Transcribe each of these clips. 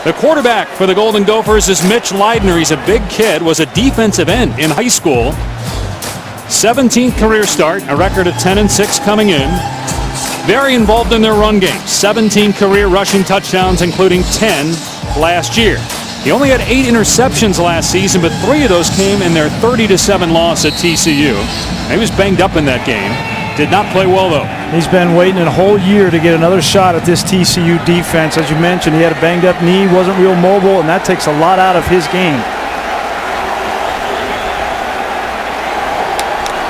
The quarterback for the Golden Gophers is Mitch Leidner. He's a big kid, was a defensive end in high school. 17th career start, a record of 10-6 coming in. Very involved in their run game. 17 career rushing touchdowns, including 10 last year. He only had 8 interceptions last season, but 3 of those came in their 30-7 loss at TCU. He was banged up in that game. Did not play well, though. He's been waiting a whole year to get another shot at this TCU defense. As you mentioned, he had a banged up knee, wasn't real mobile, and that takes a lot out of his game.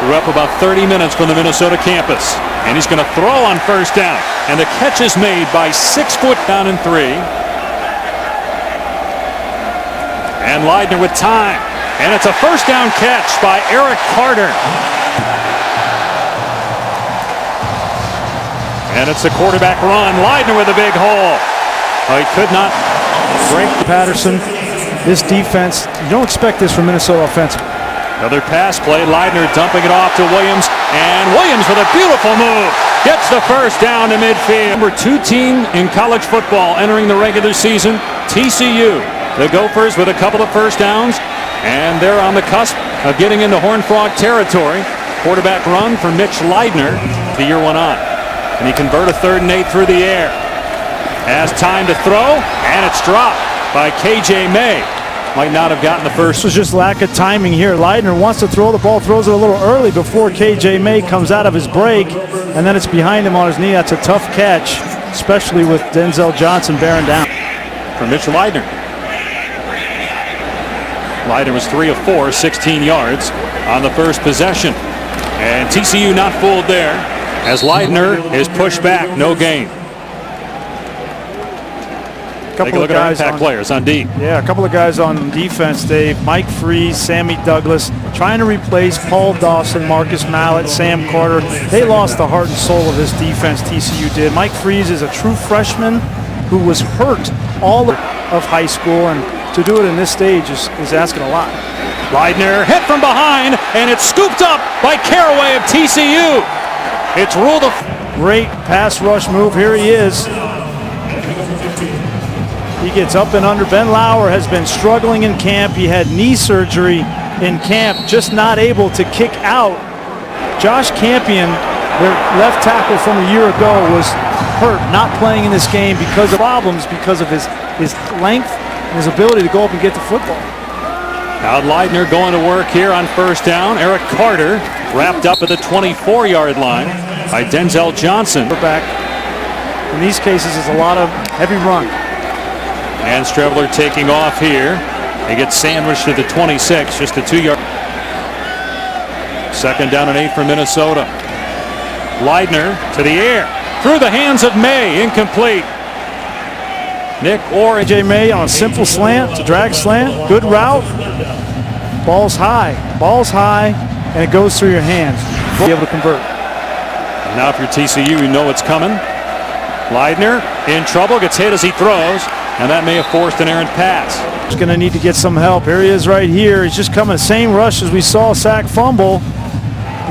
Grew up about 30 minutes from the Minnesota campus. And he's going to throw on first down. And the catch is made by 6 foot down and 3. And Leidner with time. And it's a first down catch by Eric Carter. And it's a quarterback run. Leidner with a big hole. Oh, he could not break. Patterson, this defense, you don't expect this from Minnesota offensive. Another pass play. Leidner dumping it off to Williams. And Williams with a beautiful move. Gets the first down to midfield. Number 2 team in college football entering the regular season. TCU. The Gophers with a couple of first downs. And they're on the cusp of getting into Horned Frog territory. Quarterback run for Mitch Leidner. The year went on. And he convert a 3rd and 8 through the air. Has time to throw. And it's dropped by KJ May. Might not have gotten the first. This was just lack of timing here. Leidner wants to throw the ball, throws it a little early before KJ May comes out of his break, and then it's behind him on his knee. That's a tough catch, especially with Denzel Johnson bearing down. For Mitch Leidner. Leidner was 3 of 4, 16 yards on the first possession. And TCU not fooled there as Leidner is pushed back, no gain. Take a look at our impact players on D. Yeah, a couple of guys on defense, Dave. Mike Freeze, Sammy Douglas, trying to replace Paul Dawson, Marcus Mallett, Sam Carter. They lost the heart and soul of this defense, TCU did. Mike Freeze is a true freshman who was hurt all of high school, and to do it in this stage is asking a lot. Leidner hit from behind, and it's scooped up by Caraway of TCU. It's ruled a great pass rush move. Here he is. He gets up and under. Ben Lauer has been struggling in camp. He had knee surgery in camp, just not able to kick out. Josh Campion, their left tackle from a year ago, was hurt, not playing in this game because of problems, because of his length and his ability to go up and get the football. Now Leidner going to work here on first down. Eric Carter wrapped up at the 24-yard line by Denzel Johnson. Back. In these cases, it's a lot of heavy run. And Strebler taking off here. He gets sandwiched to the 26, just a 2-yard. 2nd down and 8 for Minnesota. Leidner to the air. Through the hands of May, incomplete. Nick Orr. KJ May on a simple slant, it's a drag slant, good route. Ball's high, and it goes through your hands. Be able to convert. And now if you're TCU, you know it's coming. Leidner in trouble, gets hit as he throws. And that may have forced an errant pass. He's going to need to get some help. Here he is right here. He's just coming, same rush as we saw, sack fumble.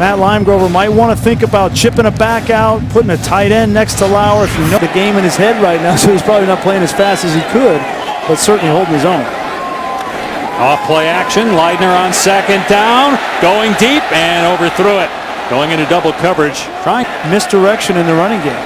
Matt Limegrover might want to think about chipping a back out, putting a tight end next to Lauer. If you know the game in his head right now, so he's probably not playing as fast as he could, but certainly holding his own. Off play action, Leidner on 2nd down, going deep and overthrew it. Going into double coverage, trying misdirection in the running game.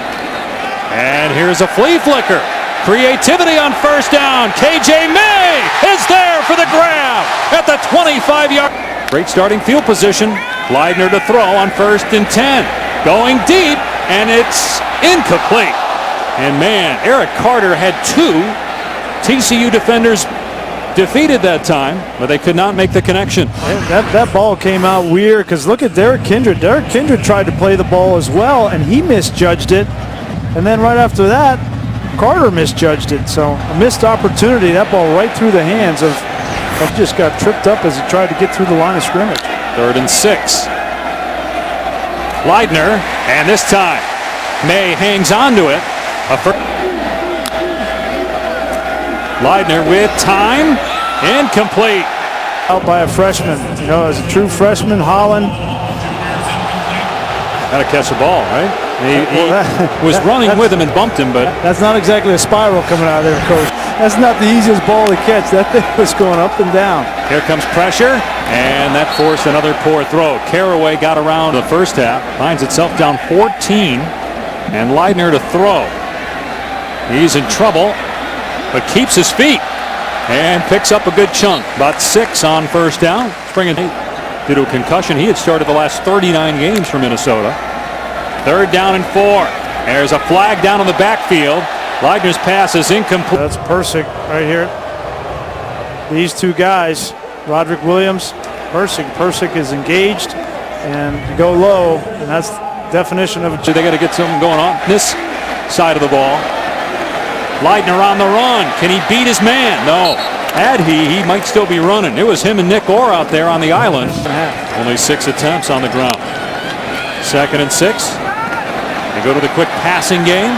And here's a flea flicker. Creativity on first down. KJ May is there for the grab at the 25-yard. Great starting field position. Leidner to throw on 1st and 10. Going deep, and it's incomplete. And man, Eric Carter had 2 TCU defenders defeated that time, but they could not make the connection. That ball came out weird because look at Derek Kindred. Derek Kindred tried to play the ball as well, and he misjudged it. And then right after that, Carter misjudged it, so a missed opportunity. That ball right through the hands of just got tripped up as he tried to get through the line of scrimmage. 3rd and 6. Leidner, and this time May hangs on to it. Leidner with time, incomplete. Out by a freshman. You know, as a true freshman, Holland. Got to catch the ball, right? He was running with him and bumped him, but that's not exactly a spiral coming out of there, Coach. That's not the easiest ball to catch. That thing was going up and down. Here comes pressure, and that forced another poor throw. Caraway got around the first half, finds itself down 14, and Leidner to throw. He's in trouble, but keeps his feet and picks up a good chunk. About 6 on first down. Bringing due to a concussion. He had started the last 39 games for Minnesota. 3rd down and 4. There's a flag down in the backfield. Leidner's pass is incomplete. That's Persick right here. These two guys, Roderick Williams, Persick is engaged, and you go low, and that's the definition of. So they got to get something going on this side of the ball. Leidner on the run. Can he beat his man? No. Had he might still be running. It was him and Nick Orr out there on the island. Only 6 attempts on the ground. 2nd and 6. They go to the quick passing game.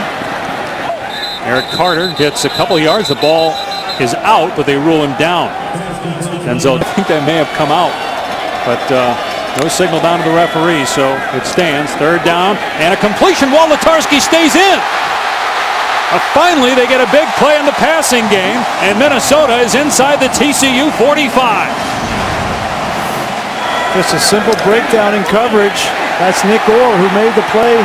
Eric Carter gets a couple yards. The ball is out, but they rule him down. Denzel, I think that may have come out, but no signal down to the referee, so it stands. 3rd down and a completion while Letarski stays in. Finally, they get a big play in the passing game, and Minnesota is inside the TCU 45. Just a simple breakdown in coverage. That's Nick Orr, who made the play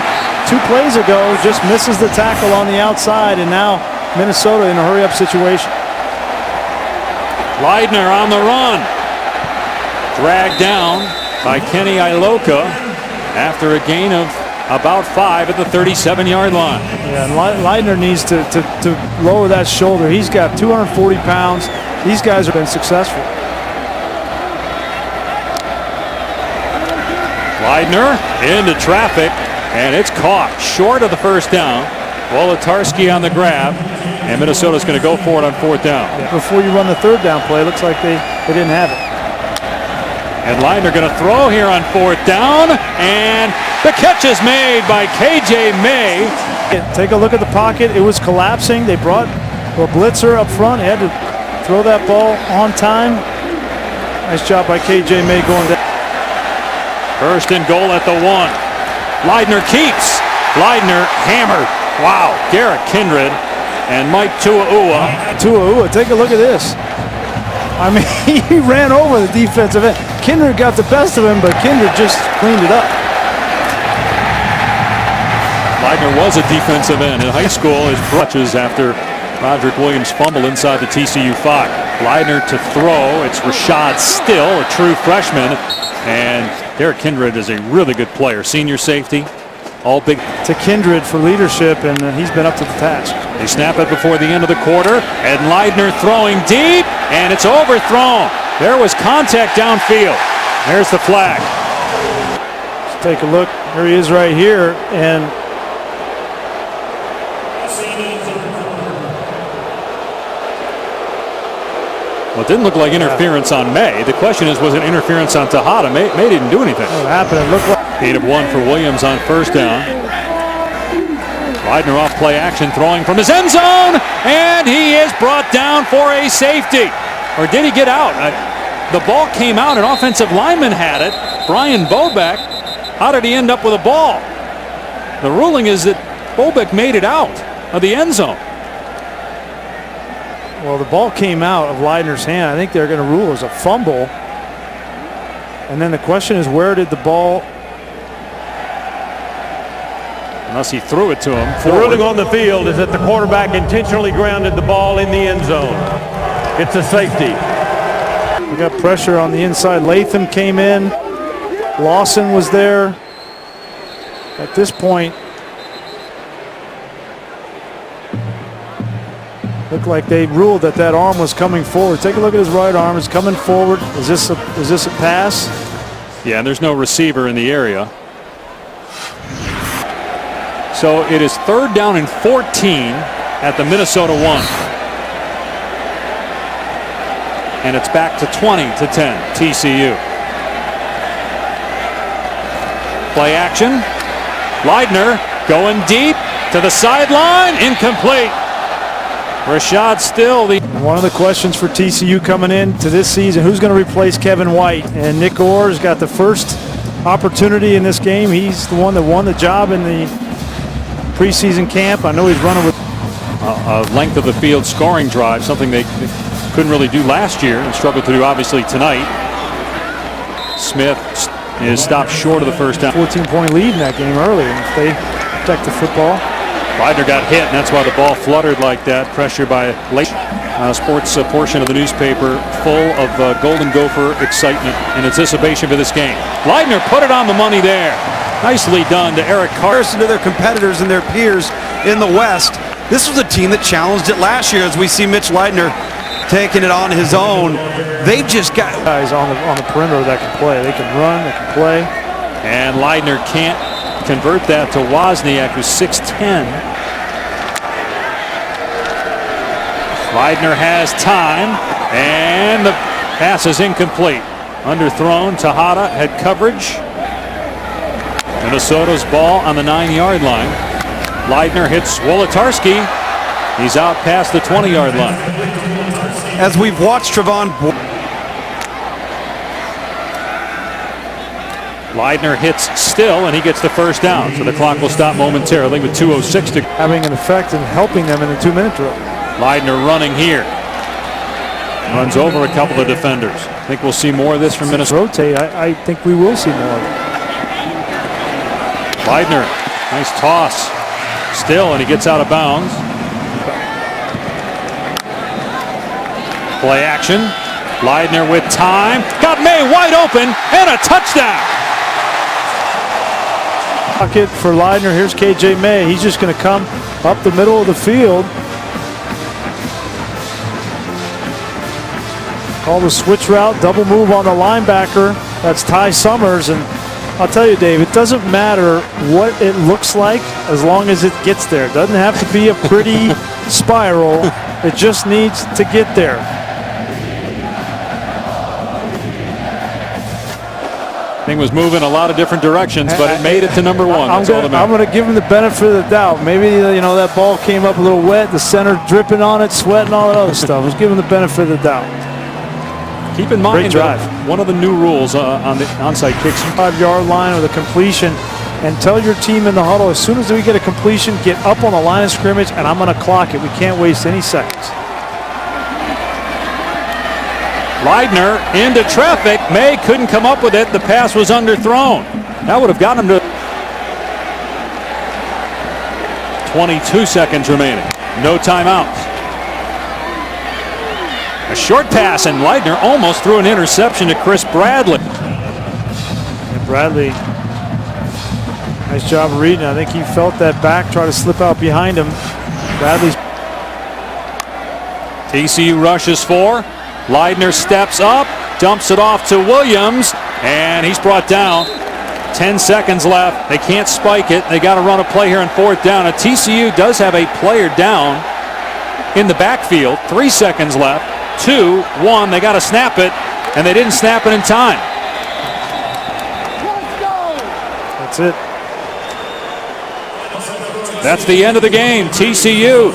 2 plays ago, just misses the tackle on the outside, and now Minnesota in a hurry-up situation. Leidner on the run. Dragged down by Kenny Iloka after a gain of about 5 at the 37-yard line. Yeah, and Leidner needs to lower that shoulder. He's got 240 pounds. These guys have been successful. Leidner into traffic, and it's caught short of the first down. Wolotarski on the grab, and Minnesota's going to go for it on 4th down. Yeah, before you run the 3rd down play, it looks like they didn't have it. And Leidner going to throw here on 4th down, and the catch is made by KJ May. Take a look at the pocket. It was collapsing. They brought a blitzer up front. He had to throw that ball on time. Nice job by KJ May going down. 1st and goal at the 1. Leidner keeps. Leidner hammered. Wow. Garrett Kindred and Mike Tua'ua. Take a look at this. I mean, he ran over the defensive end. Kindred got the best of him, but Kindred just cleaned it up. Leidner was a defensive end in high school. His crutches after Roderick Williams fumbled inside the TCU 5. Leidner to throw. It's Rashad Still, a true freshman. And Garrett Kindred is a really good player. Senior safety. All big. To Kindred for leadership, and he's been up to the task. They snap it before the end of the quarter, and Leidner throwing deep, and it's overthrown. There was contact downfield. There's the flag. Let's take a look. Here he is right here, and well, it didn't look like interference on May. The question is, was it interference on Tejada? May didn't do anything. What happened? It looked like 8 of 1 for Williams on 1st down. Leidner off play action, throwing from his end zone, and he is brought down for a safety. Or did he get out? The ball came out, an offensive lineman had it. Brian Bobeck. How did he end up with a ball? The ruling is that Bobeck made it out of the end zone. Well, the ball came out of Leidner's hand. I think they're going to rule as a fumble. And then the question is, where did the ball? Unless he threw it to him. The ruling on the field is that the quarterback intentionally grounded the ball in the end zone. It's a safety. We got pressure on the inside. Latham came in. Lawson was there. At this point, looked like they ruled that arm was coming forward. Take a look at his right arm. It's coming forward. Is this a pass? Yeah, and there's no receiver in the area. So it is 3rd down and 14 at the Minnesota 1. And it's back to 20-10 TCU. Play action. Leidner going deep to the sideline. Incomplete. Rashad Still. One of the questions for TCU coming into this season, who's going to replace Kevin White? And Nick Orr's got the first opportunity in this game. He's the one that won the job in the preseason camp. I know he's running with. a length of the field scoring drive, something they couldn't really do last year and struggled to do obviously tonight. Smith is stopped short of the first down. 14-point lead in that game earlier. If they protect the football. Leidner got hit, and that's why the ball fluttered like that. Pressure by late. Sports portion of the newspaper full of Golden Gopher excitement and anticipation for this game. Leidner put it on the money there. Nicely done to Eric Carson. To their competitors and their peers in the West, this was a team that challenged it last year. As we see Mitch Leidner taking it on his own, they just got guys on the perimeter that can play. They can run, they can play. And Leidner can't convert that to Wozniak, who's 6'10". Leidner has time, and the pass is incomplete. Underthrown. Tejada had coverage. Minnesota's ball on the 9-yard line. Leidner hits Wolodarski. He's out past the 20-yard line. As we've watched Trevon. Leidner hits still, and he gets the first down. So the clock will stop momentarily with 2:06 to. Having an effect in helping them in the 2-minute drill. Leidner running here. Runs over a couple of defenders. I think we'll see more of this from Minnesota. Rotate. I think we will see more of it. Leidner, nice toss. Still, and he gets out of bounds. Play action. Leidner with time. Got May wide open, and a touchdown. Pocket for Leidner. Here's KJ May. He's just going to come up the middle of the field. Call the switch route, double move on the linebacker. That's Ty Summers, and I'll tell you, Dave, it doesn't matter what it looks like as long as it gets there. It doesn't have to be a pretty spiral. It just needs to get there. Thing was moving a lot of different directions, but it made it to number one. I'm going to give him the benefit of the doubt. Maybe that ball came up a little wet, the center dripping on it, sweating, all that other stuff. Let's give him the benefit of the doubt. Keep in mind that one of the new rules on the onside kicks. 5-yard line with a completion, and tell your team in the huddle, as soon as we get a completion, get up on the line of scrimmage, and I'm going to clock it. We can't waste any seconds. Leidner into traffic. May couldn't come up with it. The pass was underthrown. That would have gotten him to 22 seconds remaining. No timeouts. A short pass, and Leidner almost threw an interception to Chris Bradley. And Bradley, nice job of reading. I think he felt that back, try to slip out behind him. Bradley's. TCU rushes 4. Leidner steps up, dumps it off to Williams, and he's brought down. 10 seconds left. They can't spike it. They got to run a play here on 4th down. And TCU does have a player down in the backfield. 3 seconds left. 2, 1. They got to snap it, and they didn't snap it in time. That's it. That's the end of the game. TCU